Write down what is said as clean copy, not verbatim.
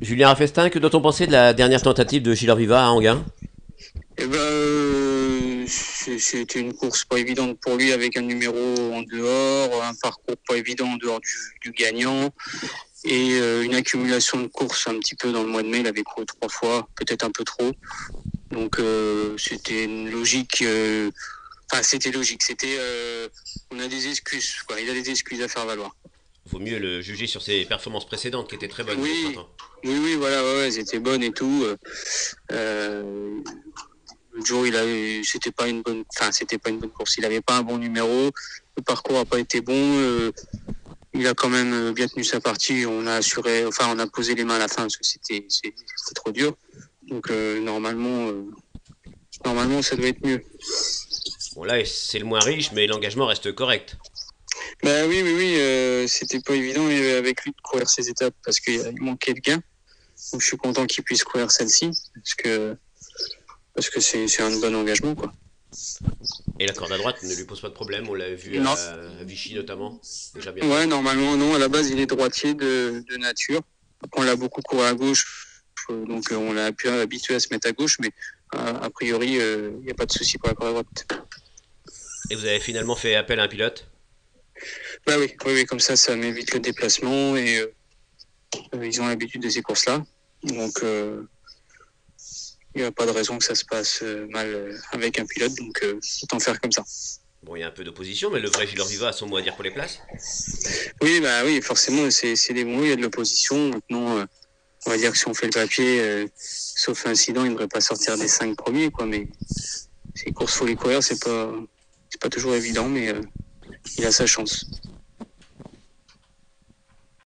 Julien Raffestin, que doit-on penser de la dernière tentative de Gilles Viva à Anguin? Eh ben, c'était une course pas évidente pour lui avec un numéro en dehors, un parcours pas évident en dehors du gagnant et une accumulation de courses un petit peu dans le mois de mai. Il avait couru 3 fois, peut-être un peu trop. Donc c'était une logique. Enfin, c'était logique. On a des excuses. Quoi. Il a des excuses à faire valoir. Vaut mieux le juger sur ses performances précédentes qui étaient très bonnes au Oui, printemps. oui, voilà, ouais, elles étaient bonnes et tout. Euh, Le jour, c'était pas une bonne course. Il avait pas un bon numéro. Le parcours a pas été bon. Il a quand même bien tenu sa partie. On a assuré, enfin, on a posé les mains à la fin parce que c'était trop dur. Donc normalement, ça doit être mieux. Bon là, c'est le moins riche, mais l'engagement reste correct. Bah oui, c'était pas évident avec lui de courir ces étapes parce qu'il manquait de gains. Donc je suis content qu'il puisse courir celle-ci parce que c'est un bon engagement quoi. Et la corde à droite ne lui pose pas de problème, on l'a vu Non, à Vichy notamment, déjà bien ouais, fait. normalement non. À la base, il est droitier de nature. Après, on l'a beaucoup couru à gauche, donc on l'a pu habitué à se mettre à gauche, mais a priori, il n'y a pas de souci pour la corde à droite. Et vous avez finalement fait appel à un pilote? Bah oui, comme ça m'évite le déplacement et ils ont l'habitude de ces courses-là. Donc, il n'y a pas de raison que ça se passe mal avec un pilote, donc autant faire comme ça. Bon, il y a un peu d'opposition, mais le vrai Gilles Viva a son mot à dire pour les places. Oui, bah oui, forcément, c'est des bons, il y a de l'opposition. Maintenant, on va dire que si on fait le papier, sauf incident, il ne devrait pas sortir des 5 premiers, quoi. Mais ces courses, faut les courir, c'est pas toujours évident, mais il a sa chance.